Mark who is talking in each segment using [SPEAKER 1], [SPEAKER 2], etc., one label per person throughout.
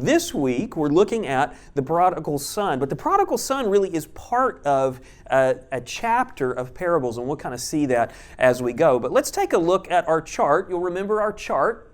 [SPEAKER 1] this week we're looking at the prodigal son, but the prodigal son really is part of a chapter of parables, and we'll kind of see that as we go. But let's take a look at our chart. You'll remember our chart.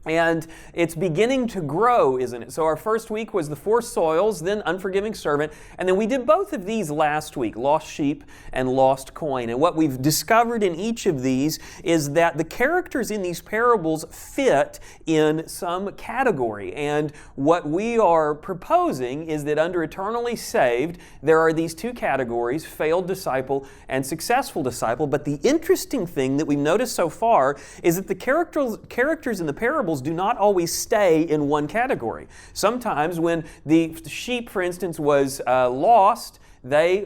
[SPEAKER 1] And it's beginning to grow, isn't it? So our first week was the four soils, then unforgiving servant, and then we did both of these last week, lost sheep and lost coin. And what we've discovered in each of these is that the characters in these parables fit in some category. And what we are proposing is that under eternally saved, there are these two categories, failed disciple and successful disciple. But the interesting thing that we've noticed so far is that the characters in the parables do not always stay in one category. Sometimes when the sheep, for instance, was lost, they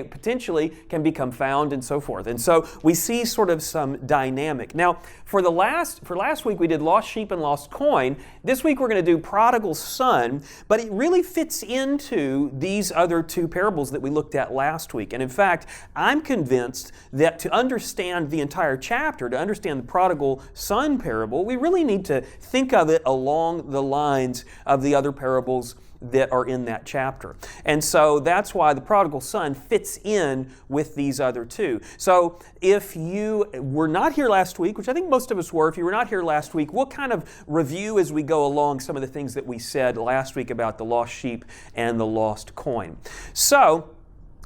[SPEAKER 1] potentially can become found and so forth. And so we see sort of some dynamic. Now, for last week we did lost sheep and lost coin. This week we're going to do prodigal son, but it really fits into these other two parables that we looked at last week. And in fact, I'm convinced that to understand the entire chapter, to understand the prodigal son parable, we really need to think of it along the lines of the other parables that are in that chapter. And so that's why the prodigal son fits in with these other two. So if you were not here last week, which I think most of us were, if you were not here last week, we'll kind of review as we go along some of the things that we said last week about the lost sheep and the lost coin. So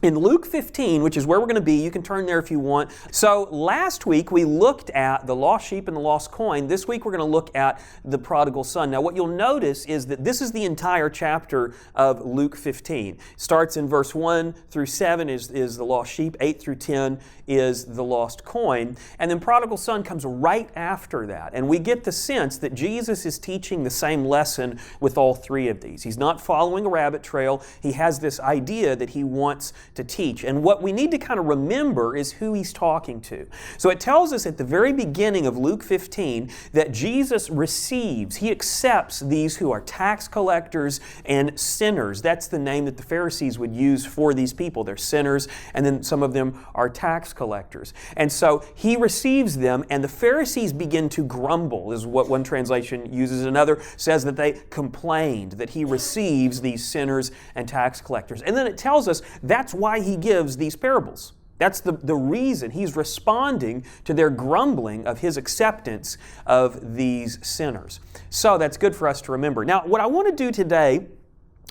[SPEAKER 1] in Luke 15, which is where we're going to be, you can turn there if you want. So last week we looked at the lost sheep and the lost coin. This week we're going to look at the prodigal son. Now what you'll notice is that this is the entire chapter of Luke 15. Starts in verse 1 through 7 is the lost sheep, 8 through 10 is the lost coin, and then prodigal son comes right after that. And we get the sense that Jesus is teaching the same lesson with all three of these. He's not following a rabbit trail. He has this idea that he wants to teach. And what we need to kind of remember is who he's talking to. So it tells us at the very beginning of Luke 15 that Jesus receives, he accepts these who are tax collectors and sinners. That's the name that the Pharisees would use for these people. They're sinners, and then some of them are tax collectors. And so he receives them, and the Pharisees begin to grumble, is what one translation uses. Another says that they complained that he receives these sinners and tax collectors. And then it tells us that's why he gives these parables. That's the reason. He's responding to their grumbling of his acceptance of these sinners. So that's good for us to remember. Now, what I want to do today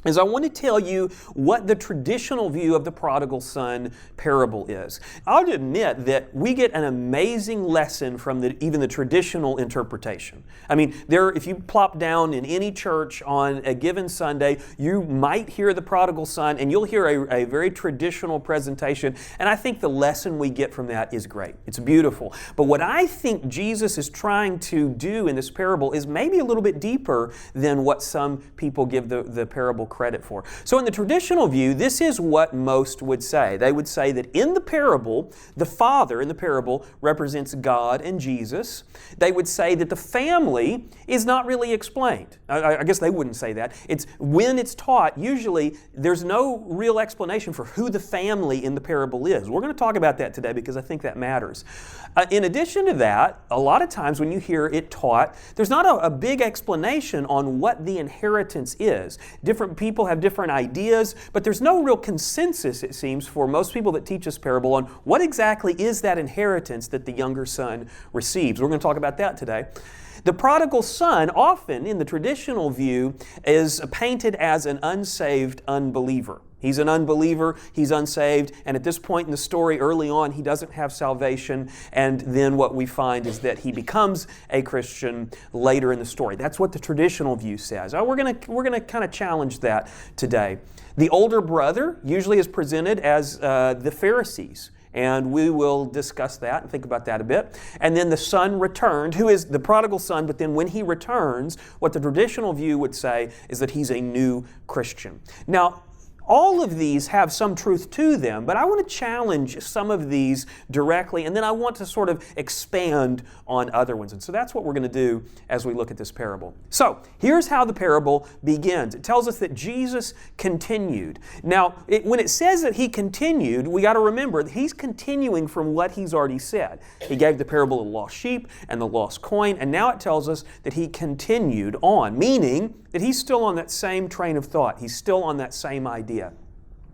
[SPEAKER 1] is I want to tell you what the traditional view of the prodigal son parable is. I'll admit that we get an amazing lesson from even the traditional interpretation. I mean, if you plop down in any church on a given Sunday, you might hear the prodigal son, and you'll hear a very traditional presentation, and I think the lesson we get from that is great. It's beautiful. But what I think Jesus is trying to do in this parable is maybe a little bit deeper than what some people give the parable credit for. So in the traditional view, this is what most would say. They would say that in the parable, the father in the parable represents God and Jesus. They would say that the family is not really explained. I guess they wouldn't say that. When it's taught, usually there's no real explanation for who the family in the parable is. We're going to talk about that today because I think that matters. In addition to that, a lot of times when you hear it taught, there's not a big explanation on what the inheritance is. Different people have different ideas, but there's no real consensus, it seems, for most people that teach this parable on what exactly is that inheritance that the younger son receives. We're going to talk about that today. The prodigal son, often in the traditional view, is painted as an unsaved unbeliever. He's an unbeliever, he's unsaved, and at this point in the story, early on, he doesn't have salvation, and then what we find is that he becomes a Christian later in the story. That's what the traditional view says. We're going to kind of challenge that today. The older brother usually is presented as the Pharisees. And we will discuss that and think about that a bit. And then the son returned, who is the prodigal son, but then when he returns, what the traditional view would say is that he's a new Christian. Now, all of these have some truth to them, but I want to challenge some of these directly, and then I want to sort of expand on other ones. And so that's what we're going to do as we look at this parable. So here's how the parable begins. It tells us that Jesus continued. Now, when it says that He continued, we got to remember that He's continuing from what He's already said. He gave the parable of the lost sheep and the lost coin, and now it tells us that He continued on, meaning that He's still on that same train of thought. He's still on that same idea.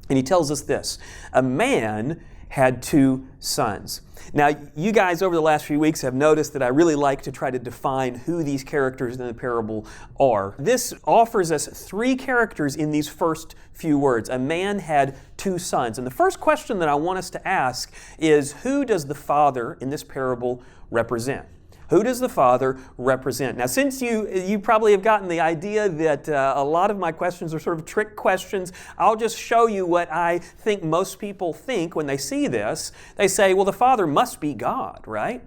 [SPEAKER 1] And He tells us this: a man had 2 sons. Now, you guys over the last few weeks have noticed that I really like to try to define who these characters in the parable are. This offers us 3 characters in these first few words. A man had 2 sons. And the first question that I want us to ask is, who does the father in this parable represent? Who does the Father represent? Now, since you probably have gotten the idea that a lot of my questions are sort of trick questions, I'll just show you what I think most people think when they see this. They say, well, the Father must be God, right?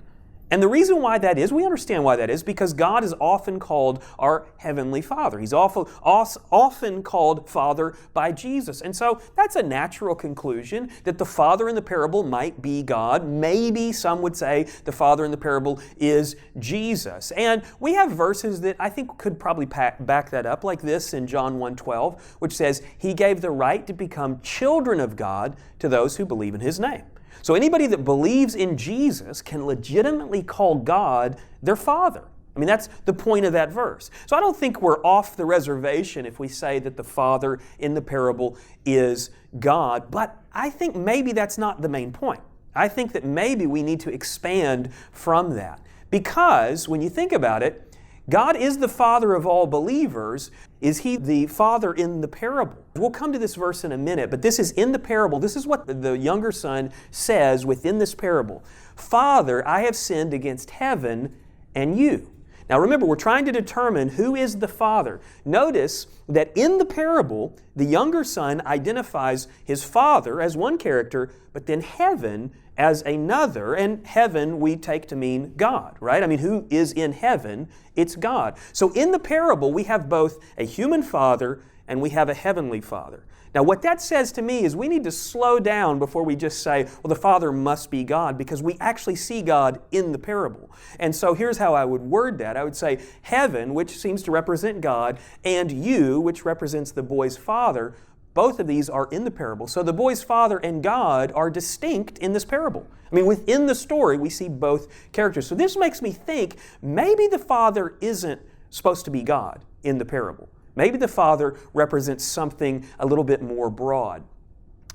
[SPEAKER 1] And the reason why that is, we understand why that is, because God is often called our Heavenly Father. He's often called Father by Jesus. And so that's a natural conclusion that the Father in the parable might be God. Maybe some would say the Father in the parable is Jesus. And we have verses that I think could probably back that up, like this in John 1:12, which says, He gave the right to become children of God to those who believe in His name. So anybody that believes in Jesus can legitimately call God their Father. I mean, that's the point of that verse. So I don't think we're off the reservation if we say that the Father in the parable is God, but I think maybe that's not the main point. I think that maybe we need to expand from that. Because when you think about it, God is the Father of all believers. Is He the Father in the parable? We'll come to this verse in a minute, but this is in the parable. This is what the younger son says within this parable. Father, I have sinned against heaven and you. Now remember, we're trying to determine who is the Father. Notice that in the parable, the younger son identifies his father as one character, but then heaven as another, and heaven we take to mean God, right? I mean, who is in heaven? It's God. So in the parable, we have both a human father and we have a heavenly Father. Now what that says to me is we need to slow down before we just say, well, the Father must be God, because we actually see God in the parable. And so here's how I would word that. I would say heaven, which seems to represent God, and you, which represents the boy's father, both of these are in the parable. So the boy's father and God are distinct in this parable. I mean, within the story, we see both characters. So this makes me think maybe the Father isn't supposed to be God in the parable. Maybe the Father represents something a little bit more broad.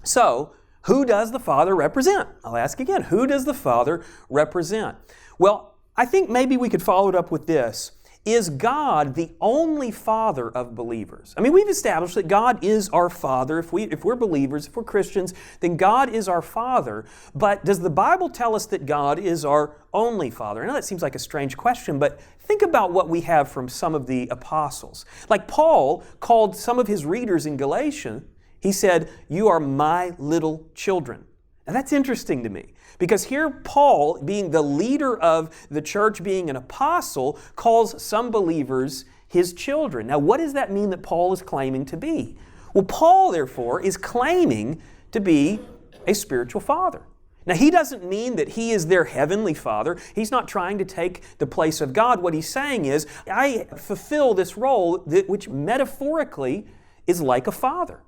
[SPEAKER 1] So, who does the Father represent? I'll ask again, who does the Father represent? Well, I think maybe we could follow it up with this. Is God the only Father of believers? I mean, we've established that God is our Father. If we're believers, if we're Christians, then God is our Father. But does the Bible tell us that God is our only Father? I know that seems like a strange question, but think about what we have from some of the apostles. Like Paul called some of his readers in Galatia, he said, "You are my little children." Now that's interesting to me, because here Paul, being the leader of the church, being an apostle, calls some believers his children. Now what does that mean that Paul is claiming to be? Well, Paul, therefore, is claiming to be a spiritual father. Now he doesn't mean that he is their heavenly Father. He's not trying to take the place of God. What he's saying is, I fulfill this role which metaphorically is like a father.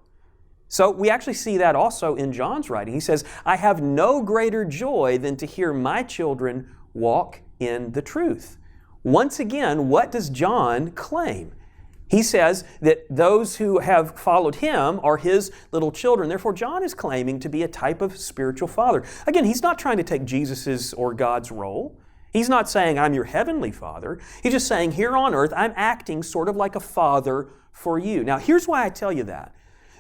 [SPEAKER 1] So we actually see that also in John's writing. He says, I have no greater joy than to hear my children walk in the truth. Once again, what does John claim? He says that those who have followed him are his little children. Therefore, John is claiming to be a type of spiritual father. Again, he's not trying to take Jesus's or God's role. He's not saying, I'm your heavenly Father. He's just saying, here on earth, I'm acting sort of like a father for you. Now, here's why I tell you that.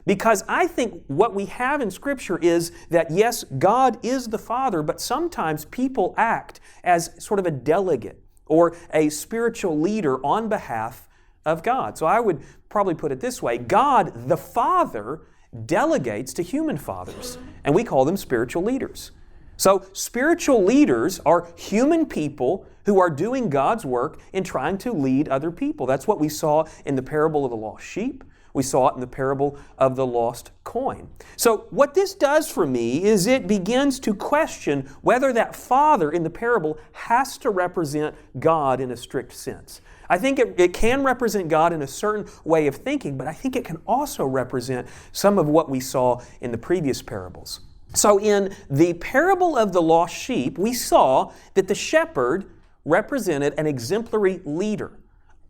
[SPEAKER 1] Because I think what we have in Scripture is that, yes, God is the Father, but sometimes people act as sort of a delegate or a spiritual leader on behalf of God. So I would probably put it this way. God, the Father, delegates to human fathers, and we call them spiritual leaders. So spiritual leaders are human people who are doing God's work in trying to lead other people. That's what we saw in the parable of the lost sheep, We saw it in the parable of the lost coin. So what this does for me is it begins to question whether that father in the parable has to represent God in a strict sense. I think it can represent God in a certain way of thinking, but I think it can also represent some of what we saw in the previous parables. So in the parable of the lost sheep, we saw that the shepherd represented an exemplary leader,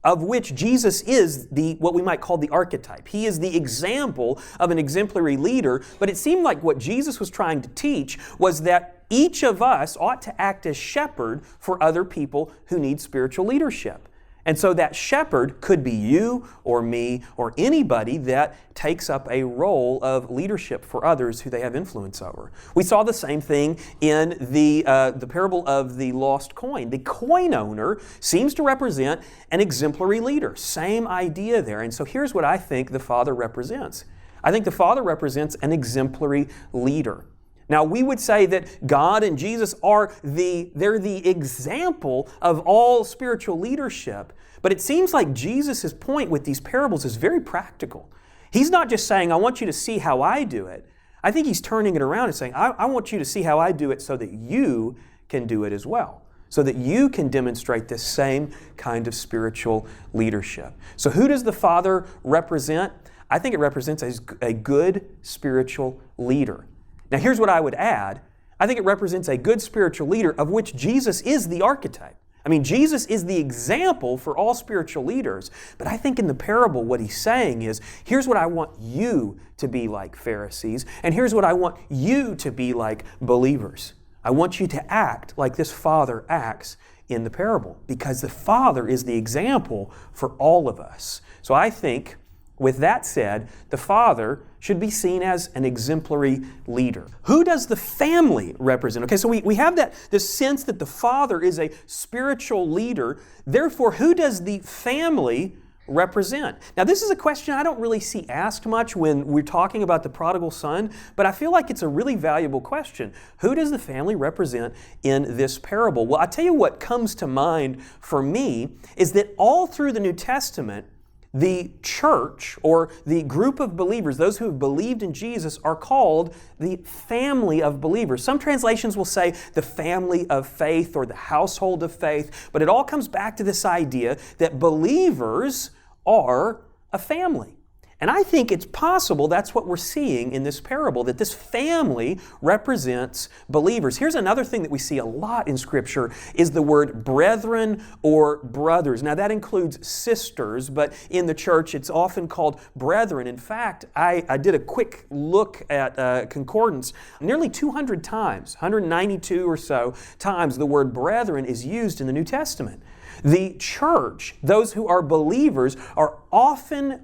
[SPEAKER 1] of which Jesus is what we might call the archetype. He is the example of an exemplary leader, but it seemed like what Jesus was trying to teach was that each of us ought to act as shepherd for other people who need spiritual leadership. And so that shepherd could be you or me or anybody that takes up a role of leadership for others who they have influence over. We saw the same thing in the parable of the lost coin. The coin owner seems to represent an exemplary leader. Same idea there. And so here's what I think the Father represents. I think the Father represents an exemplary leader. Now, we would say that God and Jesus they're the example of all spiritual leadership, but it seems like Jesus' point with these parables is very practical. He's not just saying, I want you to see how I do it. I think He's turning it around and saying, I want you to see how I do it so that you can do it as well, so that you can demonstrate this same kind of spiritual leadership. So who does the Father represent? I think it represents a good spiritual leader. Now here's what I would add. I think it represents a good spiritual leader of which Jesus is the archetype. I mean, Jesus is the example for all spiritual leaders. But I think in the parable what He's saying is, here's what I want you to be like, Pharisees, and here's what I want you to be like, believers. I want you to act like this Father acts in the parable, because the Father is the example for all of us. So I think, with that said, the Father should be seen as an exemplary leader. Who does the family represent? Okay, so we have this sense that the Father is a spiritual leader. Therefore, who does the family represent? Now, this is a question I don't really see asked much when we're talking about the prodigal son, but I feel like it's a really valuable question. Who does the family represent in this parable? Well, I tell you what comes to mind for me is that all through the New Testament, the church, or the group of believers, those who have believed in Jesus, are called the family of believers. Some translations will say the family of faith or the household of faith, but it all comes back to this idea that believers are a family. And I think it's possible that's what we're seeing in this parable, that this family represents believers. Here's another thing that we see a lot in Scripture is the word brethren or brothers. Now that includes sisters, but in the church it's often called brethren. In fact, I did a quick look at concordance. Nearly 200 times, 192 or so times, the word brethren is used in the New Testament. The church, those who are believers, are often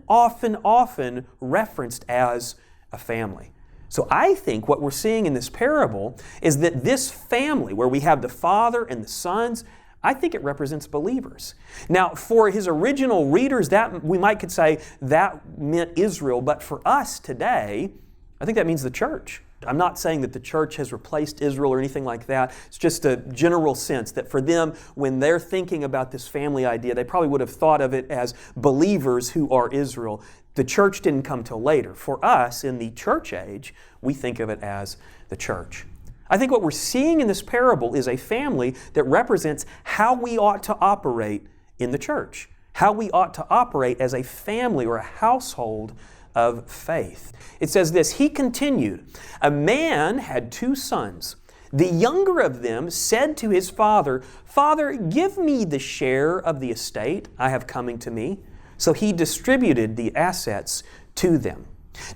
[SPEAKER 1] referenced as a family. So I think what we're seeing in this parable is that this family, where we have the Father and the sons, I think it represents believers. Now, for his original readers, that we could say that meant Israel, but for us today, I think that means the church. I'm not saying that the church has replaced Israel or anything like that. It's just a general sense that for them, when they're thinking about this family idea, they probably would have thought of it as believers who are Israel. The church didn't come till later. For us, in the church age, we think of it as the church. I think what we're seeing in this parable is a family that represents how we ought to operate in the church, how we ought to operate as a family or a household of faith. It says this, he continued, a man had 2 sons. The younger of them said to his father, Father, give me the share of the estate I have coming to me. So he distributed the assets to them.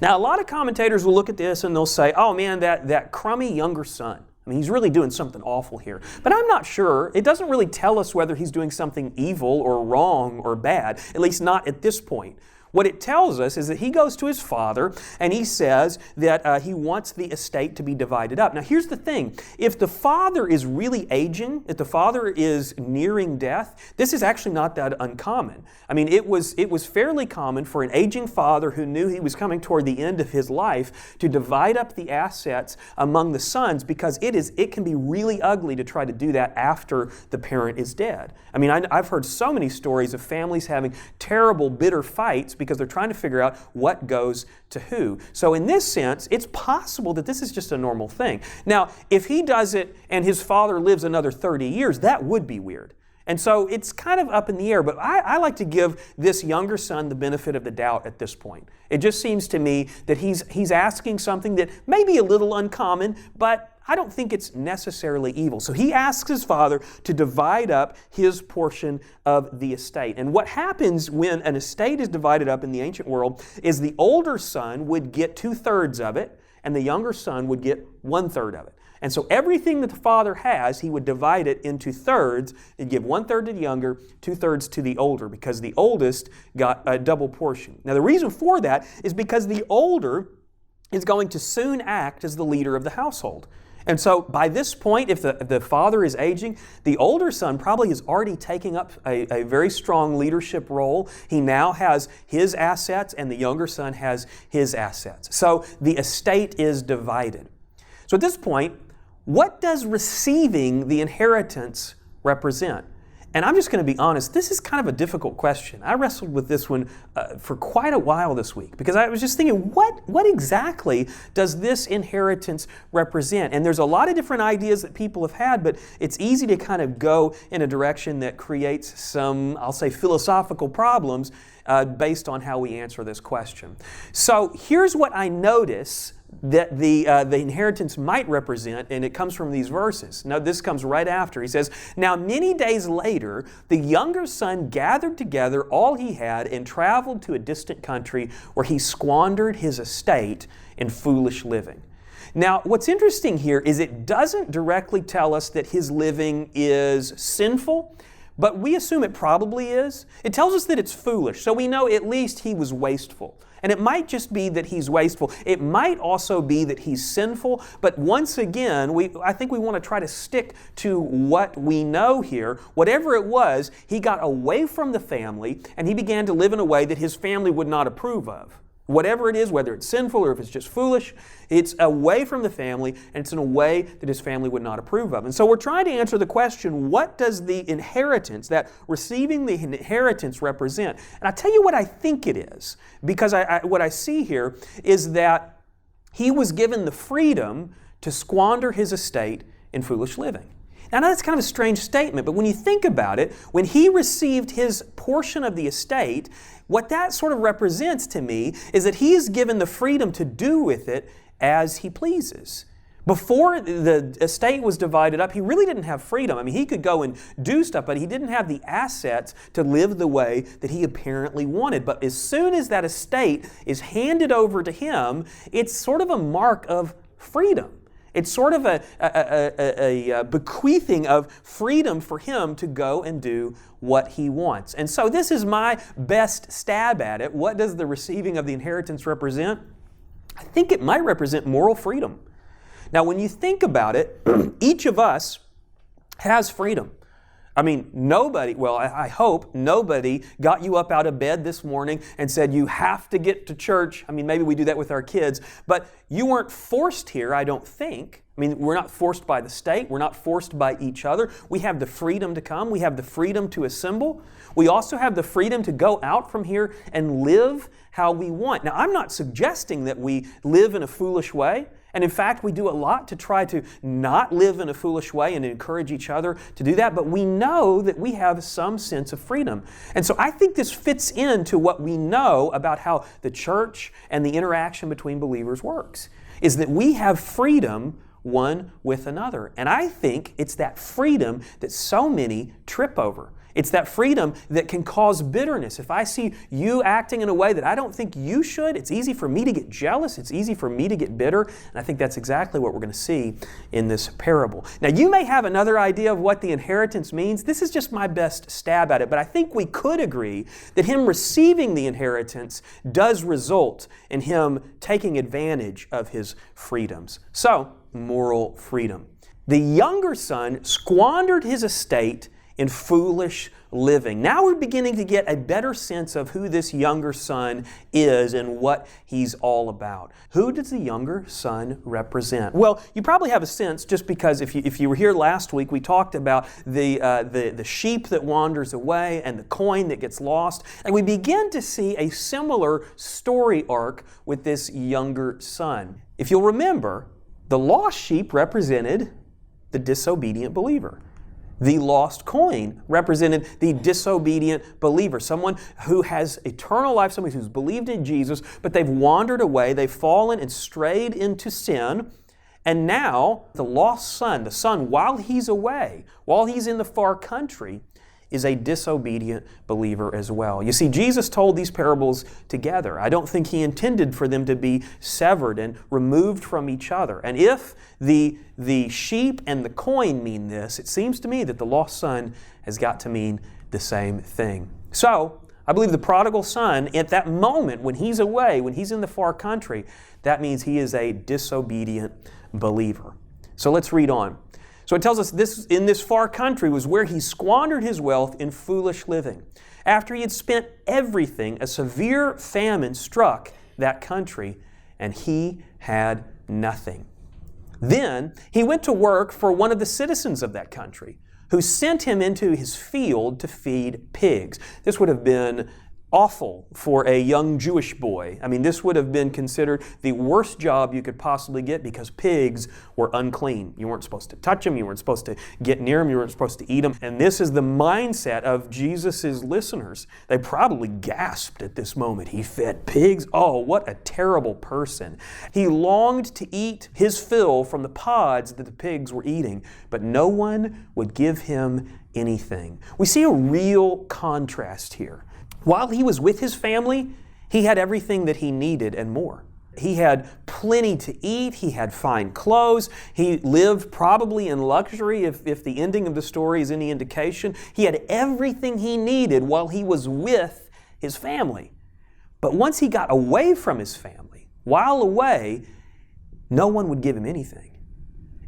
[SPEAKER 1] Now, a lot of commentators will look at this and they'll say, oh man, that crummy younger son. I mean, he's really doing something awful here. But I'm not sure. It doesn't really tell us whether he's doing something evil or wrong or bad, at least not at this point. What it tells us is that he goes to his father and he says that he wants the estate to be divided up. Now here's the thing. If the father is really aging, if the father is nearing death, this is actually not that uncommon. I mean, it was fairly common for an aging father who knew he was coming toward the end of his life to divide up the assets among the sons, because it can be really ugly to try to do that after the parent is dead. I mean, I've heard so many stories of families having terrible, bitter fights because they're trying to figure out what goes to who. So in this sense, it's possible that this is just a normal thing. Now, if he does it and his father lives another 30 years, that would be weird. And so it's kind of up in the air, but I like to give this younger son the benefit of the doubt at this point. It just seems to me that he's asking something that may be a little uncommon, but I don't think it's necessarily evil. So he asks his father to divide up his portion of the estate. And what happens when an estate is divided up in the ancient world is the older son would get 2/3 of it, and the younger son would get 1/3 of it. And so everything that the father has, he would divide it into thirds. He'd give 1/3 to the younger, 2/3 to the older, because the oldest got a double portion. Now the reason for that is because the older is going to soon act as the leader of the household. And so by this point, if the father is aging, the older son probably is already taking up a very strong leadership role. He now has his assets and the younger son has his assets. So the estate is divided. So at this point, what does receiving the inheritance represent? And I'm just going to be honest, this is kind of a difficult question. I wrestled with this one for quite a while this week because I was just thinking, what exactly does this inheritance represent? And there's a lot of different ideas that people have had, but it's easy to kind of go in a direction that creates some, I'll say, philosophical problems based on how we answer this question. So here's what I notice that the inheritance might represent, and it comes from these verses. Now, this comes right after. He says, "Now many days later, the younger son gathered together all he had and traveled to a distant country where he squandered his estate in foolish living." Now, what's interesting here is it doesn't directly tell us that his living is sinful, but we assume it probably is. It tells us that it's foolish, so we know at least he was wasteful. And it might just be that he's wasteful. It might also be that he's sinful, but once again, I think we want to try to stick to what we know here. Whatever it was, he got away from the family and he began to live in a way that his family would not approve of. Whatever it is, whether it's sinful or if it's just foolish, it's away from the family and it's in a way that his family would not approve of. And so we're trying to answer the question, what does the inheritance, that receiving the inheritance represent? And I tell you what I think it is, because what I see here is that he was given the freedom to squander his estate in foolish living. Now, I know that's kind of a strange statement, but when you think about it, when he received his portion of the estate, what that sort of represents to me is that he is given the freedom to do with it as he pleases. Before the estate was divided up, he really didn't have freedom. I mean, he could go and do stuff, but he didn't have the assets to live the way that he apparently wanted. But as soon as that estate is handed over to him, it's sort of a mark of freedom. It's sort of a bequeathing of freedom for him to go and do what he wants. And so this is my best stab at it. What does the receiving of the inheritance represent? I think it might represent moral freedom. Now, when you think about it, each of us has freedom. I mean, nobody, well, I hope nobody got you up out of bed this morning and said, you have to get to church. I mean, maybe we do that with our kids, but you weren't forced here, I don't think. I mean, we're not forced by the state. We're not forced by each other. We have the freedom to come. We have the freedom to assemble. We also have the freedom to go out from here and live how we want. Now, I'm not suggesting that we live in a foolish way. And in fact, we do a lot to try to not live in a foolish way and encourage each other to do that. But we know that we have some sense of freedom. And so I think this fits into what we know about how the church and the interaction between believers works, is that we have freedom one with another. And I think it's that freedom that so many trip over. It's that freedom that can cause bitterness. If I see you acting in a way that I don't think you should, it's easy for me to get jealous. It's easy for me to get bitter. And I think that's exactly what we're going to see in this parable. Now, you may have another idea of what the inheritance means. This is just my best stab at it. But I think we could agree that him receiving the inheritance does result in him taking advantage of his freedoms. So, moral freedom. The younger son squandered his estate in foolish living. Now we're beginning to get a better sense of who this younger son is and what he's all about. Who does the younger son represent? Well, you probably have a sense just because if you were here last week, we talked about the sheep that wanders away and the coin that gets lost. And we begin to see a similar story arc with this younger son. If you'll remember, the lost sheep represented the disobedient believer. The lost coin represented the disobedient believer, someone who has eternal life, someone who's believed in Jesus, but they've wandered away, they've fallen and strayed into sin, and now the lost son, the son, while he's away, while he's in the far country, is a disobedient believer as well. You see, Jesus told these parables together. I don't think He intended for them to be severed and removed from each other. And if the sheep and the coin mean this, it seems to me that the lost son has got to mean the same thing. So, I believe the prodigal son, at that moment when he's away, when he's in the far country, that means he is a disobedient believer. So let's read on. So it tells us this in this far country was where he squandered his wealth in foolish living. After he had spent everything, a severe famine struck that country, and he had nothing. Then he went to work for one of the citizens of that country, who sent him into his field to feed pigs. This would have been awful for a young Jewish boy. I mean, this would have been considered the worst job you could possibly get because pigs were unclean. You weren't supposed to touch them. You weren't supposed to get near them. You weren't supposed to eat them. And this is the mindset of Jesus' listeners. They probably gasped at this moment. He fed pigs? Oh, what a terrible person. He longed to eat his fill from the pods that the pigs were eating, but no one would give him anything. We see a real contrast here. While he was with his family, he had everything that he needed and more. He had plenty to eat. He had fine clothes. He lived probably in luxury, if the ending of the story is any indication. He had everything he needed while he was with his family. But once he got away from his family, while away, no one would give him anything.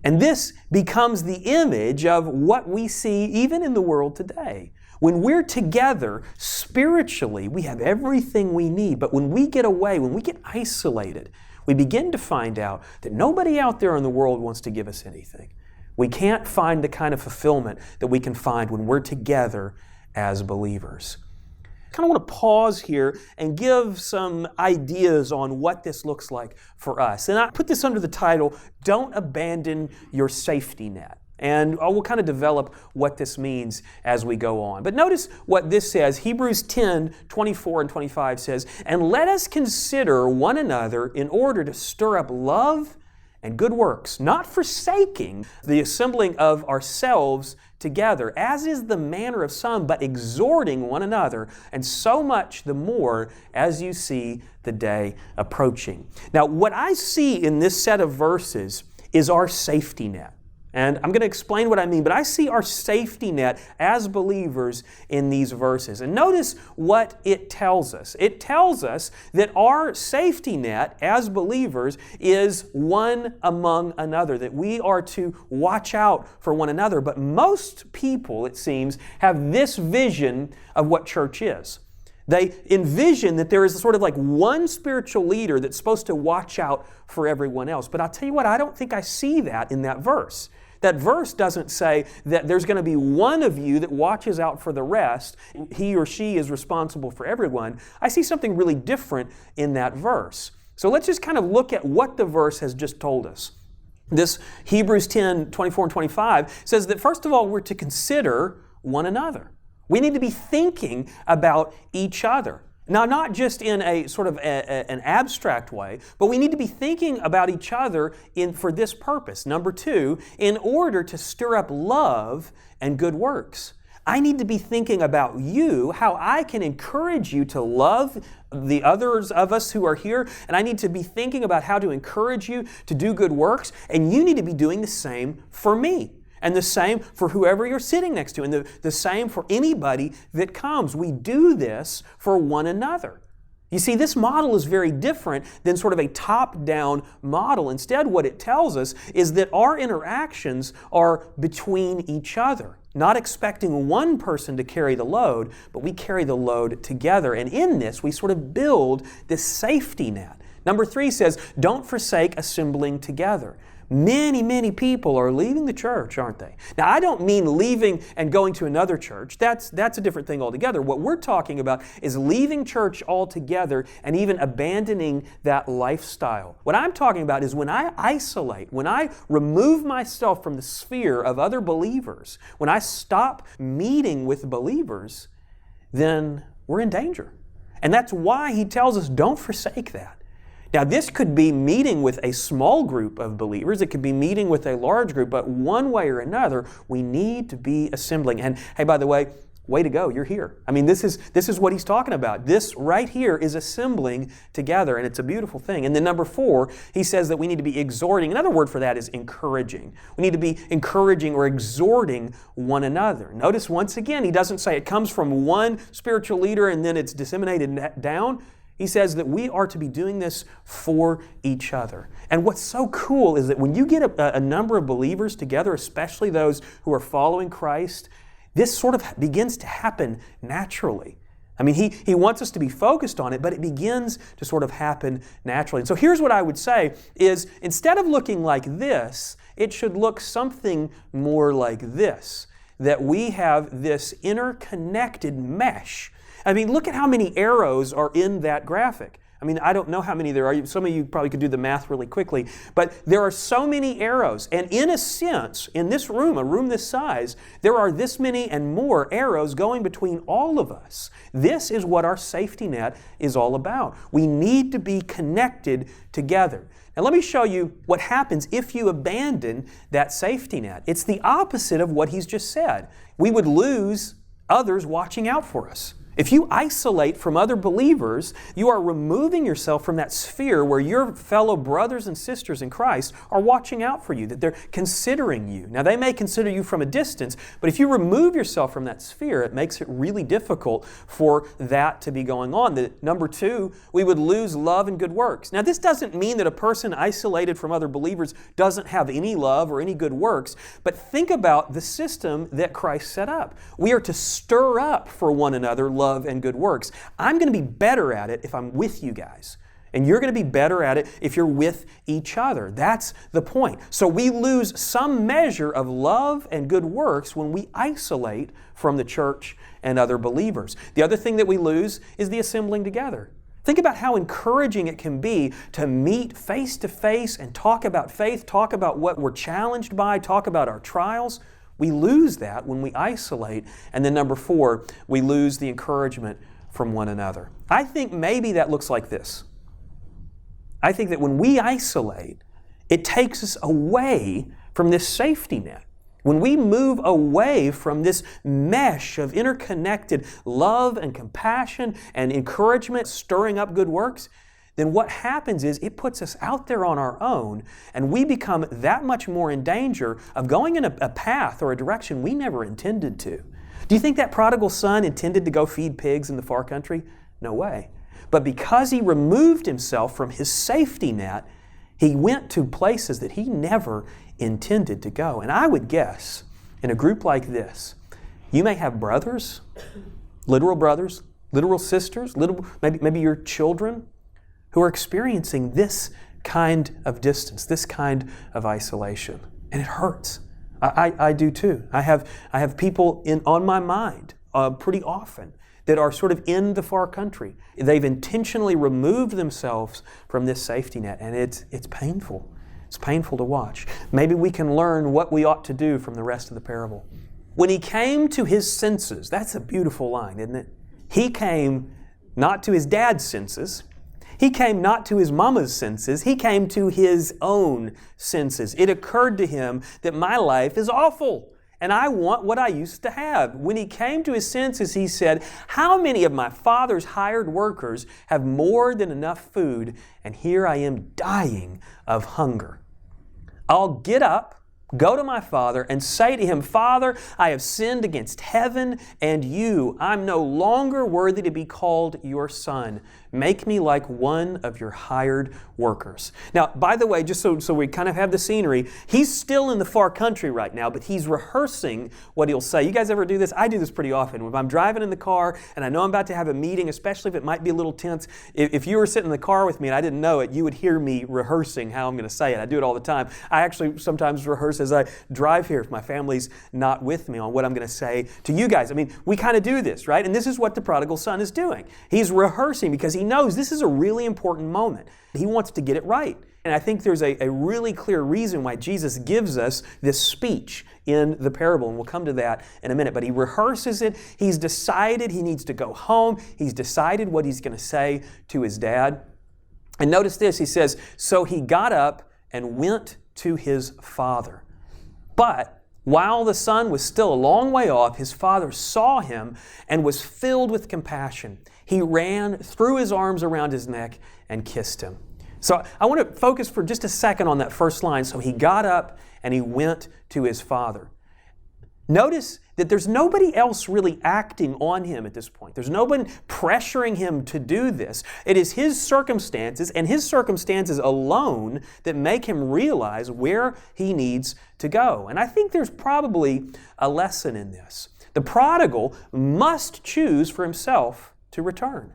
[SPEAKER 1] And this becomes the image of what we see even in the world today. When we're together, spiritually, we have everything we need. But when we get away, when we get isolated, we begin to find out that nobody out there in the world wants to give us anything. We can't find the kind of fulfillment that we can find when we're together as believers. I kind of want to pause here and give some ideas on what this looks like for us. And I put this under the title, Don't Abandon Your Safety Net. And we'll kind of develop what this means as we go on. But notice what this says. Hebrews 10, 24 and 25 says, "And let us consider one another in order to stir up love and good works, not forsaking the assembling of ourselves together, as is the manner of some, but exhorting one another, and so much the more as you see the day approaching." Now, what I see in this set of verses is our safety net. And I'm going to explain what I mean, but I see our safety net as believers in these verses. And notice what it tells us. It tells us that our safety net as believers is one among another, that we are to watch out for one another. But most people, it seems, have this vision of what church is. They envision that there is sort of like one spiritual leader that's supposed to watch out for everyone else. But I'll tell you what, I don't think I see that in that verse. That verse doesn't say that there's going to be one of you that watches out for the rest. He or she is responsible for everyone. I see something really different in that verse. So let's just kind of look at what the verse has just told us. This Hebrews 10, 24 and 25 says that first of all, we're to consider one another. We need to be thinking about each other. Now, not just in a sort of an abstract way, but we need to be thinking about each other for this purpose. Number two, in order to stir up love and good works. I need to be thinking about you, how I can encourage you to love the others of us who are here, and I need to be thinking about how to encourage you to do good works, and you need to be doing the same for me. And the same for whoever you're sitting next to, and the same for anybody that comes. We do this for one another. You see, this model is very different than sort of a top-down model. Instead, what it tells us is that our interactions are between each other. not expecting one person to carry the load, but we carry the load together. And in this, we sort of build this safety net. Number 3 says, don't forsake assembling together. Many, many people are leaving the church, aren't they? Now, I don't mean leaving and going to another church. That's a different thing altogether. What we're talking about is leaving church altogether and even abandoning that lifestyle. What I'm talking about is when I isolate, when I remove myself from the sphere of other believers, when I stop meeting with believers, then we're in danger. And that's why he tells us, don't forsake that. Now, this could be meeting with a small group of believers. It could be meeting with a large group, but one way or another, we need to be assembling. And hey, by the way to go, you're here. I mean, this is what he's talking about. This right here is assembling together, and it's a beautiful thing. And then number 4, he says that we need to be exhorting. Another word for that is encouraging. We need to be encouraging or exhorting one another. Notice once again, he doesn't say it comes from one spiritual leader and then it's disseminated down. He says that we are to be doing this for each other. And what's so cool is that when you get a number of believers together, especially those who are following Christ, this sort of begins to happen naturally. I mean, he wants us to be focused on it, but it begins to sort of happen naturally. And so here's what I would say is, instead of looking like this, it should look something more like this, that we have this interconnected mesh. I mean, look at how many arrows are in that graphic. I mean, I don't know how many there are. Some of you probably could do the math really quickly. But there are so many arrows. And in a sense, in this room, a room this size, there are this many and more arrows going between all of us. This is what our safety net is all about. We need to be connected together. Now, let me show you what happens if you abandon that safety net. It's the opposite of what he's just said. We would lose others watching out for us. If you isolate from other believers, you are removing yourself from that sphere where your fellow brothers and sisters in Christ are watching out for you, that they're considering you. Now, they may consider you from a distance, but if you remove yourself from that sphere, it makes it really difficult for that to be going on. Number 2, we would lose love and good works. Now, this doesn't mean that a person isolated from other believers doesn't have any love or any good works, but think about the system that Christ set up. We are to stir up for one another love and good works. I'm going to be better at it if I'm with you guys. And you're going to be better at it if you're with each other. That's the point. So we lose some measure of love and good works when we isolate from the church and other believers. The other thing that we lose is the assembling together. Think about how encouraging it can be to meet face to face and talk about faith, talk about what we're challenged by, talk about our trials. We lose that when we isolate. And then number 4, we lose the encouragement from one another. I think maybe that looks like this. I think that when we isolate, it takes us away from this safety net. When we move away from this mesh of interconnected love and compassion and encouragement, stirring up good works, then what happens is it puts us out there on our own, and we become that much more in danger of going in a path or a direction we never intended to. Do you think that prodigal son intended to go feed pigs in the far country? No way. But because he removed himself from his safety net, he went to places that he never intended to go. And I would guess, in a group like this, you may have brothers, literal sisters, maybe your children, who are experiencing this kind of distance, this kind of isolation. And it hurts. I do too. I have people on my mind pretty often that are sort of in the far country. They've intentionally removed themselves from this safety net, and it's painful. It's painful to watch. Maybe we can learn what we ought to do from the rest of the parable. When he came to his senses, that's a beautiful line, isn't it? He came not to his dad's senses. He came not to his mama's senses. He came to his own senses. It occurred to him that my life is awful and I want what I used to have. When he came to his senses, he said, how many of my father's hired workers have more than enough food, and here I am dying of hunger? I'll get up, go to my father, and say to him, Father, I have sinned against heaven and you. I'm no longer worthy to be called your son. make me like one of your hired workers. Now, by the way, just so we kind of have the scenery, he's still in the far country right now, but he's rehearsing what he'll say. You guys ever do this? I do this pretty often. If I'm driving in the car and I know I'm about to have a meeting, especially if it might be a little tense, if you were sitting in the car with me and I didn't know it, you would hear me rehearsing how I'm going to say it. I do it all the time. I actually sometimes rehearse as I drive here if my family's not with me on what I'm going to say to you guys. I mean, we kind of do this, right? And this is what the prodigal son is doing. He's rehearsing because he knows this is a really important moment. He wants to get it right. And I think there's a really clear reason why Jesus gives us this speech in the parable, and we'll come to that in a minute. But he rehearses it. He's decided he needs to go home. He's decided what he's going to say to his dad. And notice this, he says, so he got up and went to his father. But while the son was still a long way off, his father saw him and was filled with compassion. He ran, threw his arms around his neck, and kissed him. So I want to focus for just a second on that first line. So he got up and he went to his father. Notice that there's nobody else really acting on him at this point. There's nobody pressuring him to do this. It is his circumstances and his circumstances alone that make him realize where he needs to go. And I think there's probably a lesson in this. The prodigal must choose for himself to return.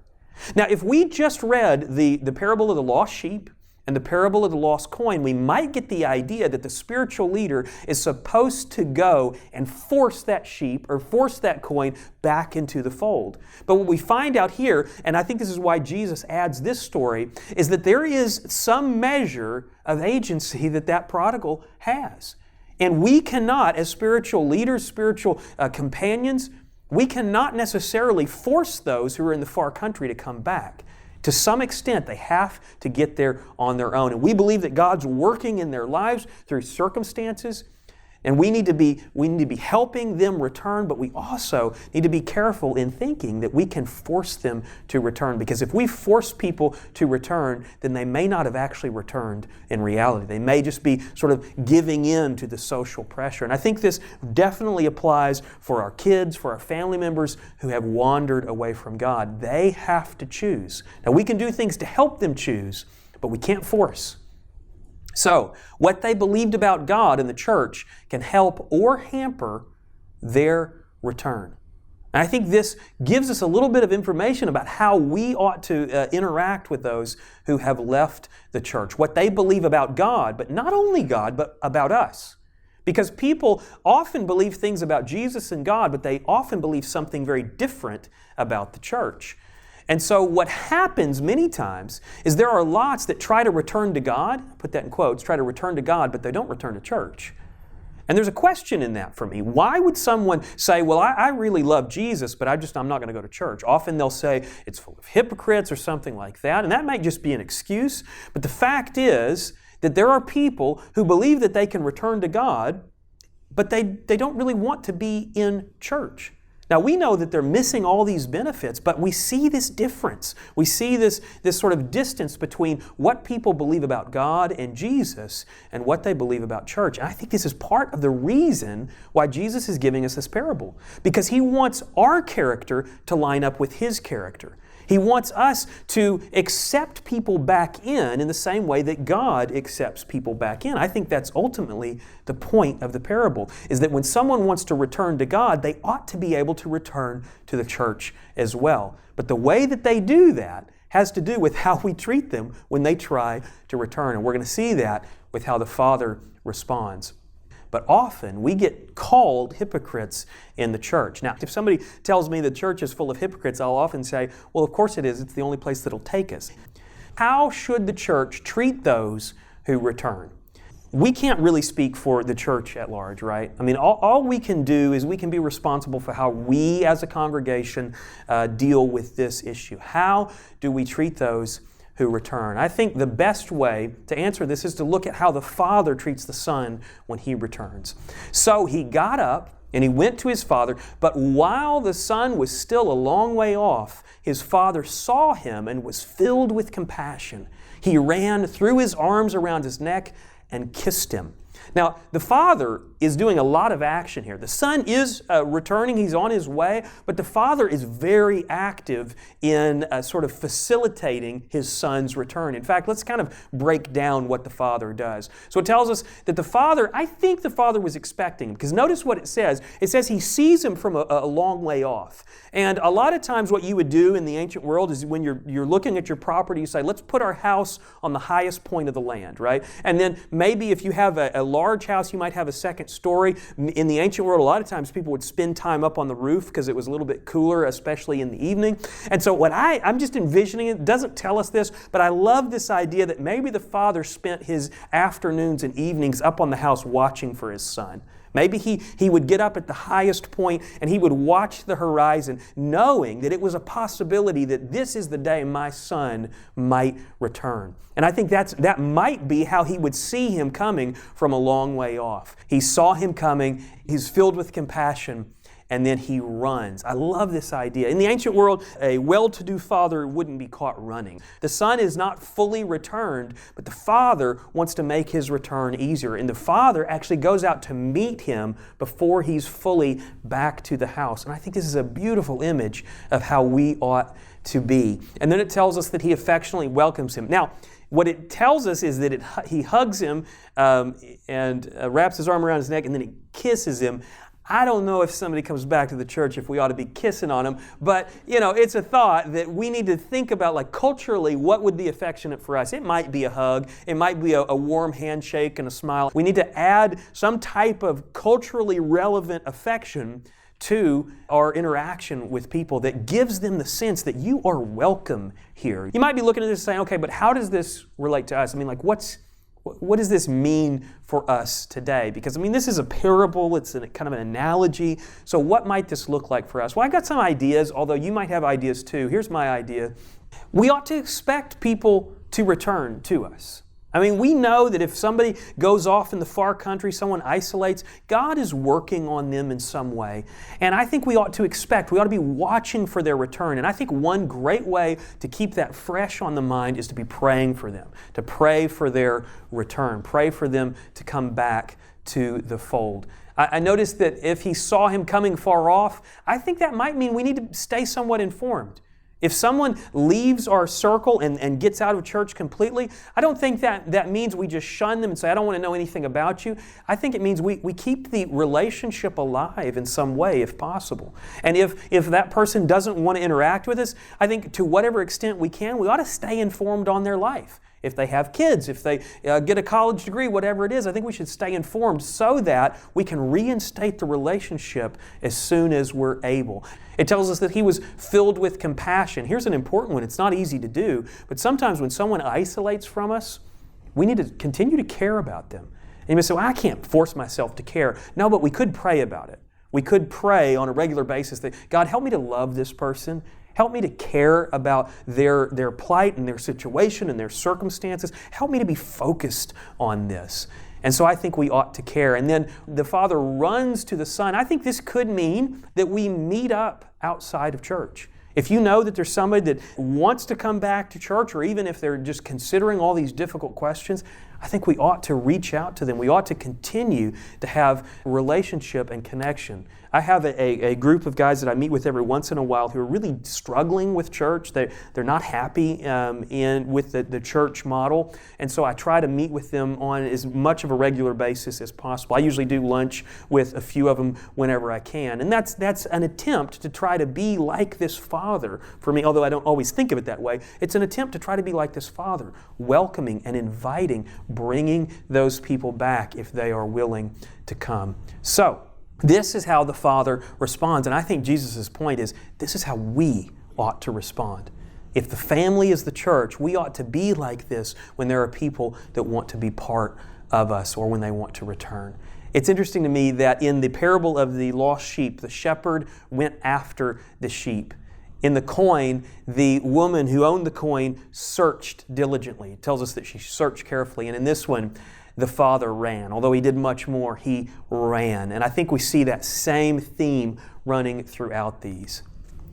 [SPEAKER 1] Now, if we just read the parable of the lost sheep and the parable of the lost coin, we might get the idea that the spiritual leader is supposed to go and force that sheep or force that coin back into the fold. But what we find out here, and I think this is why Jesus adds this story, is that there is some measure of agency that prodigal has. And we cannot, as spiritual leaders, spiritual companions, we cannot necessarily force those who are in the far country to come back. To some extent, they have to get there on their own. And we believe that God's working in their lives through circumstances, and we need to be helping them return, but we also need to be careful in thinking that we can force them to return. Because if we force people to return, then they may not have actually returned in reality. They may just be sort of giving in to the social pressure. And I think this definitely applies for our kids, for our family members who have wandered away from God. They have to choose. Now, we can do things to help them choose, but we can't force. So, what they believed about God in the church can help or hamper their return. And I think this gives us a little bit of information about how we ought to interact with those who have left the church. What they believe about God, but not only God, but about us. Because people often believe things about Jesus and God, but they often believe something very different about the church. And so what happens many times is there are lots that try to return to God, put that in quotes, try to return to God, but they don't return to church. And there's a question in that for me. Why would someone say, well, I really love Jesus, but I'm not going to go to church? Often they'll say it's full of hypocrites or something like that, and that might just be an excuse. But the fact is that there are people who believe that they can return to God, but they don't really want to be in church. Now, we know that they're missing all these benefits, but we see this difference. We see this sort of distance between what people believe about God and Jesus and what they believe about church. And I think this is part of the reason why Jesus is giving us this parable, because He wants our character to line up with His character. He wants us to accept people back in the same way that God accepts people back in. I think that's ultimately the point of the parable, is that when someone wants to return to God, they ought to be able to return to the church as well. But the way that they do that has to do with how we treat them when they try to return. And we're going to see that with how the Father responds. But often we get called hypocrites in the church. Now, if somebody tells me the church is full of hypocrites, I'll often say, well, of course it is. It's the only place that'll take us. How should the church treat those who return? We can't really speak for the church at large, right? I mean, all we can do is we can be responsible for how we as a congregation deal with this issue. How do we treat those who return? I think the best way to answer this is to look at how the Father treats the Son when He returns. So He got up and He went to His Father, but while the Son was still a long way off, His Father saw Him and was filled with compassion. He ran, threw His arms around His neck, and kissed Him. Now, the Father is doing a lot of action here. The Son is returning. He's on his way, but the Father is very active in sort of facilitating his Son's return. In fact, let's kind of break down what the Father does. So it tells us that the Father, I think the Father was expecting him, because notice what it says. It says he sees him from a long way off. And a lot of times what you would do in the ancient world is when you're looking at your property, you say, let's put our house on the highest point of the land, right? And then maybe if you have a large house, you might have a second story. In the ancient world, a lot of times people would spend time up on the roof because it was a little bit cooler, especially in the evening. And so what I'm just envisioning, it doesn't tell us this, but I love this idea that maybe the Father spent his afternoons and evenings up on the house watching for his Son. Maybe he would get up at the highest point and he would watch the horizon, knowing that it was a possibility that this is the day my Son might return. And I think that might be how he would see him coming from a long way off. He saw him coming, he's filled with compassion, and then he runs. I love this idea. In the ancient world, a well-to-do father wouldn't be caught running. The Son is not fully returned, but the Father wants to make his return easier. And the Father actually goes out to meet him before he's fully back to the house. And I think this is a beautiful image of how we ought to be. And then it tells us that he affectionately welcomes him. Now, what it tells us is that he hugs him and wraps his arm around his neck, and then he kisses him. I don't know if somebody comes back to the church if we ought to be kissing on them, but it's a thought that we need to think about, like culturally, what would be affectionate for us? It might be a hug, it might be a warm handshake and a smile. We need to add some type of culturally relevant affection to our interaction with people that gives them the sense that you are welcome here. You might be looking at this saying, okay, but how does this relate to us? I mean, like what does this mean for us today? Because, this is a parable, it's kind of an analogy. So what might this look like for us? Well, I got some ideas, although you might have ideas too. Here's my idea. We ought to expect people to return to us. We know that if somebody goes off in the far country, someone isolates, God is working on them in some way. And I think we ought to be watching for their return. And I think one great way to keep that fresh on the mind is to be praying for them, to pray for their return, pray for them to come back to the fold. I noticed that if he saw him coming far off, I think that might mean we need to stay somewhat informed. If someone leaves our circle and gets out of church completely, I don't think that means we just shun them and say, I don't want to know anything about you. I think it means we keep the relationship alive in some way if possible. And if that person doesn't want to interact with us, I think to whatever extent we can, we ought to stay informed on their life. If they have kids, if they get a college degree, whatever it is, I think we should stay informed so that we can reinstate the relationship as soon as we're able. It tells us that he was filled with compassion. Here's an important one. It's not easy to do, but sometimes when someone isolates from us, we need to continue to care about them. And you may say, well, I can't force myself to care. No, but we could pray about it. We could pray on a regular basis that, God, help me to love this person. Help me to care about their plight and their situation and their circumstances. Help me to be focused on this. And so I think we ought to care. And then the Father runs to the Son. I think this could mean that we meet up outside of church. If you know that there's somebody that wants to come back to church, or even if they're just considering all these difficult questions, I think we ought to reach out to them. We ought to continue to have relationship and connection. I have a group of guys that I meet with every once in a while who are really struggling with church. They're not happy with the church model. And so I try to meet with them on as much of a regular basis as possible. I usually do lunch with a few of them whenever I can. And that's an attempt to try to be like this Father for me, although I don't always think of it that way. It's an attempt to try to be like this Father, welcoming and inviting, bringing those people back if they are willing to come. So, this is how the Father responds. And I think Jesus' point is, this is how we ought to respond. If the family is the church, we ought to be like this when there are people that want to be part of us or when they want to return. It's interesting to me that in the parable of the lost sheep, the shepherd went after the sheep. In the coin, the woman who owned the coin searched diligently. It tells us that she searched carefully. And in this one, the Father ran. Although he did much more, he ran. And I think we see that same theme running throughout these.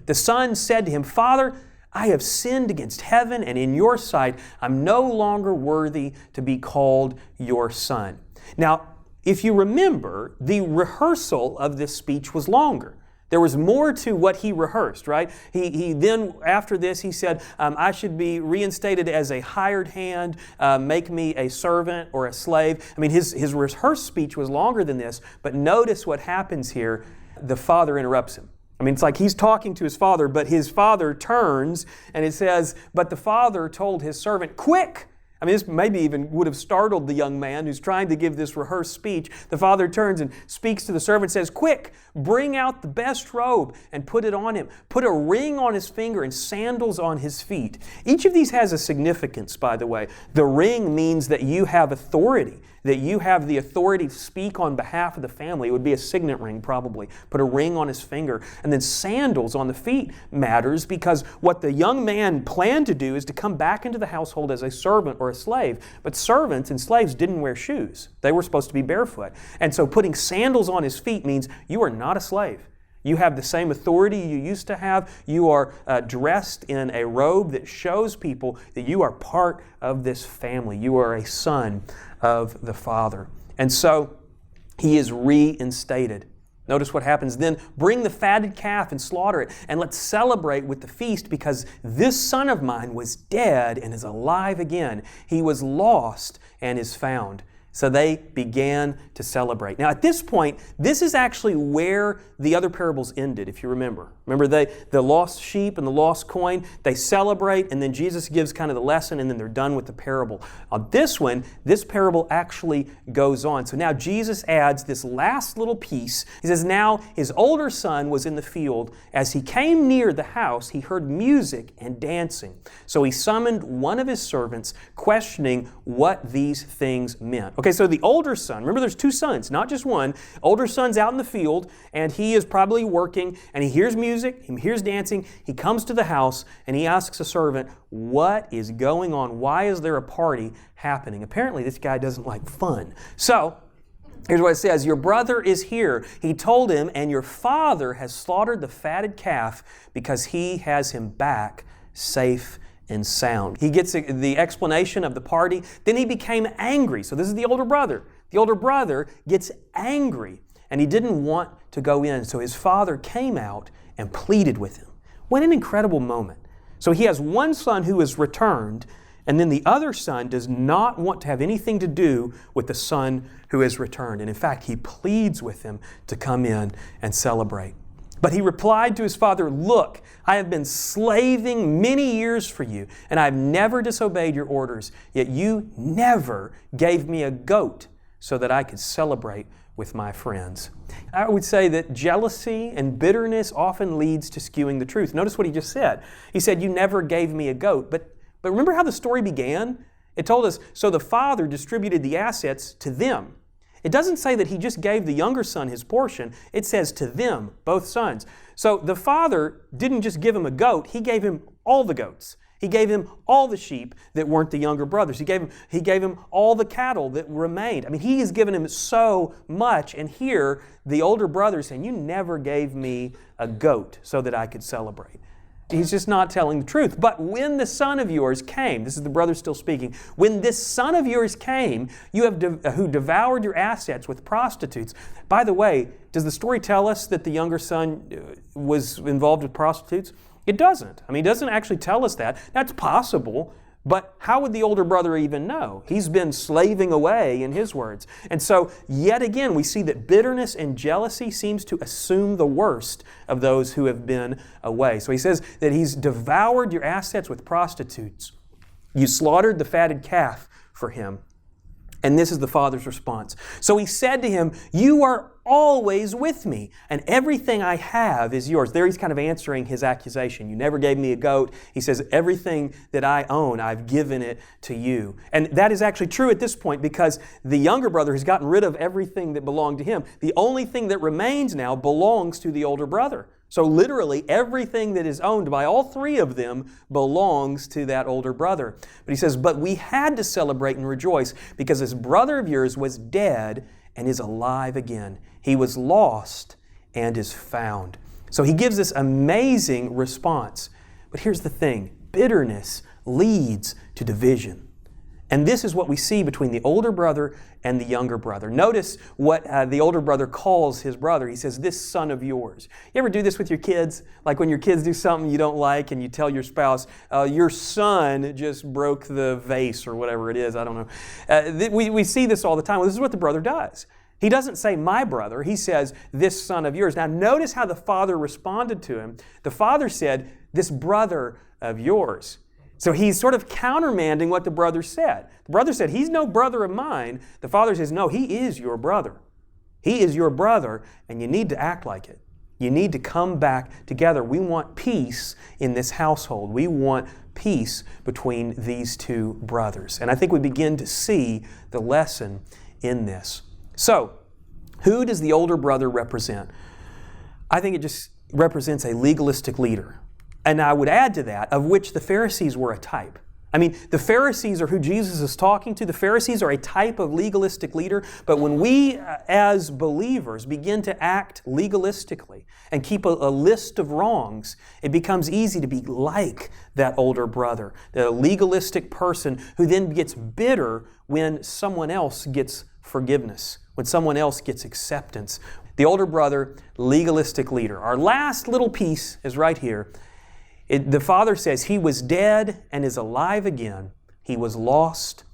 [SPEAKER 1] The Son said to him, Father, I have sinned against heaven and in your sight. I'm no longer worthy to be called your son. Now, if you remember, the rehearsal of this speech was longer. There was more to what he rehearsed, right? He then, after this, he said, I should be reinstated as a hired hand, make me a servant or a slave. I mean, his rehearsed speech was longer than this, but notice what happens here. The father interrupts him. I mean, it's like he's talking to his father, but his father turns, and it says, but the father told his servant, quick! I mean, this maybe even would have startled the young man who's trying to give this rehearsed speech. The father turns and speaks to the servant, says, quick, bring out the best robe and put it on him. Put a ring on his finger and sandals on his feet. Each of these has a significance, by the way. The ring means that you have authority, that you have the authority to speak on behalf of the family. It would be a signet ring, probably. Put a ring on his finger. And then sandals on the feet matters because what the young man planned to do is to come back into the household as a servant or a slave. But servants and slaves didn't wear shoes. They were supposed to be barefoot. And so putting sandals on his feet means you are not a slave. You have the same authority you used to have. You are dressed in a robe that shows people that you are part of this family. You are a son of the Father. And so he is reinstated. Notice what happens then. Bring the fatted calf and slaughter it, and let's celebrate with the feast because this son of mine was dead and is alive again. He was lost and is found. So they began to celebrate. Now at this point, this is actually where the other parables ended, if you remember. Remember the lost sheep and the lost coin, they celebrate and then Jesus gives kind of the lesson and then they're done with the parable. On this one, this parable actually goes on. So now Jesus adds this last little piece. He says, now his older son was in the field. As he came near the house, he heard music and dancing. So he summoned one of his servants, questioning what these things meant. Okay, so the older son, remember there's two sons, not just one. Older son's out in the field, and he is probably working, and he hears music, he hears dancing. He comes to the house, and he asks a servant, what is going on? Why is there a party happening? Apparently, this guy doesn't like fun. So, here's what it says. Your brother is here. He told him, and your father has slaughtered the fatted calf because he has him back safe and sound. He gets the explanation of the party. Then he became angry. So this is the older brother. The older brother gets angry, and he didn't want to go in. So his father came out and pleaded with him. What an incredible moment. So he has one son who is returned, and then the other son does not want to have anything to do with the son who is returned. And in fact, he pleads with him to come in and celebrate. But he replied to his father, look, I have been slaving many years for you, and I have never disobeyed your orders, yet you never gave me a goat so that I could celebrate with my friends. I would say that jealousy and bitterness often leads to skewing the truth. Notice what he just said. He said, you never gave me a goat. But remember how the story began? It told us, so the father distributed the assets to them. It doesn't say that he just gave the younger son his portion. It says to them, both sons. So the father didn't just give him a goat. He gave him all the goats. He gave him all the sheep that weren't the younger brothers. He gave him all the cattle that remained. I mean, he has given him so much. And here, the older brother is saying, you never gave me a goat so that I could celebrate. He's just not telling the truth. But when the son of yours came, this is the brother still speaking, when this son of yours came, who devoured your assets with prostitutes. By the way, does the story tell us that the younger son was involved with prostitutes? It doesn't. I mean, it doesn't actually tell us that. That's possible, but how would the older brother even know? He's been slaving away, in his words. And so, yet again, we see that bitterness and jealousy seems to assume the worst of those who have been away. So he says that he's devoured your assets with prostitutes. You slaughtered the fatted calf for him. And this is the father's response. So he said to him, you are always with me, and everything I have is yours. There he's kind of answering his accusation. You never gave me a goat. He says, everything that I own, I've given it to you. And that is actually true at this point because the younger brother has gotten rid of everything that belonged to him. The only thing that remains now belongs to the older brother. So literally everything that is owned by all three of them belongs to that older brother. But he says, but we had to celebrate and rejoice because this brother of yours was dead and is alive again. He was lost and is found. So he gives this amazing response. But here's the thing. Bitterness leads to division. And this is what we see between the older brother and the younger brother. Notice what the older brother calls his brother. He says, "This son of yours." You ever do this with your kids? Like when your kids do something you don't like and you tell your spouse, "Your son just broke the vase," or whatever it is. I don't know. We see this all the time. Well, this is what the brother does. He doesn't say, "My brother." He says, "This son of yours." Now notice how the father responded to him. The father said, "This brother of yours." So he's sort of countermanding what the brother said. The brother said, "He's no brother of mine." The father says, "No, he is your brother. He is your brother, and you need to act like it. You need to come back together. We want peace in this household. We want peace between these two brothers." And I think we begin to see the lesson in this. So, who does the older brother represent? I think it just represents a legalistic leader. And I would add to that, of which the Pharisees were a type. I mean, the Pharisees are who Jesus is talking to. The Pharisees are a type of legalistic leader. But when we, as believers, begin to act legalistically and keep a list of wrongs, it becomes easy to be like that older brother, the legalistic person who then gets bitter when someone else gets forgiveness, when someone else gets acceptance. The older brother, legalistic leader. Our last little piece is right here. The father says, "He was dead and is alive again. He was lost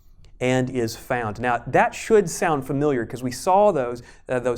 [SPEAKER 1] and is found." Now, that should sound familiar because we saw those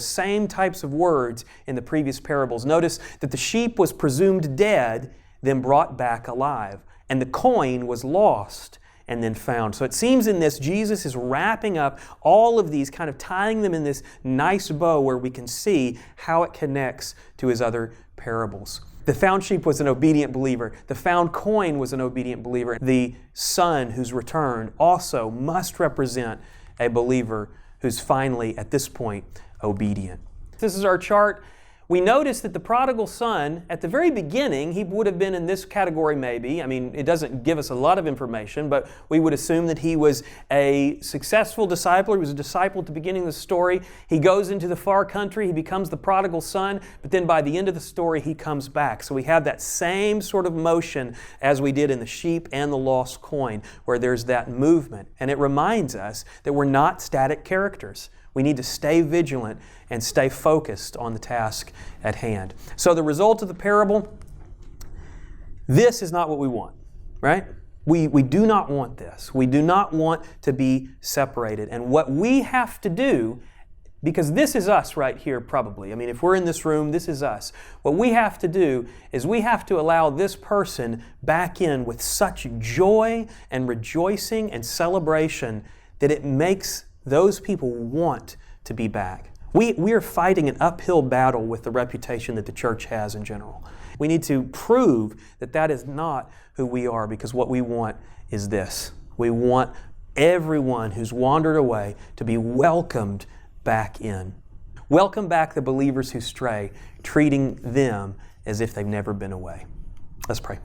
[SPEAKER 1] same types of words in the previous parables. Notice that the sheep was presumed dead, then brought back alive, and the coin was lost and then found. So it seems in this, Jesus is wrapping up all of these, kind of tying them in this nice bow where we can see how it connects to his other parables. The found sheep was an obedient believer. The found coin was an obedient believer. The son who's returned also must represent a believer who's finally, at this point, obedient. This is our chart. We notice that the prodigal son, at the very beginning, he would have been in this category maybe. I mean, it doesn't give us a lot of information, but we would assume that he was a successful disciple. He was a disciple at the beginning of the story. He goes into the far country. He becomes the prodigal son, but then by the end of the story, he comes back. So we have that same sort of motion as we did in the sheep and the lost coin, where there's that movement. And it reminds us that we're not static characters. We need to stay vigilant and stay focused on the task at hand. So the result of the parable, this is not what we want, right? We do not want this. We do not want to be separated. And what we have to do, because this is us right here probably. I mean, if we're in this room, this is us. What we have to do is we have to allow this person back in with such joy and rejoicing and celebration that it makes those people want to be back. We are fighting an uphill battle with the reputation that the church has in general. We need to prove that that is not who we are, because what we want is this. We want everyone who's wandered away to be welcomed back in. Welcome back the believers who stray, treating them as if they've never been away. Let's pray.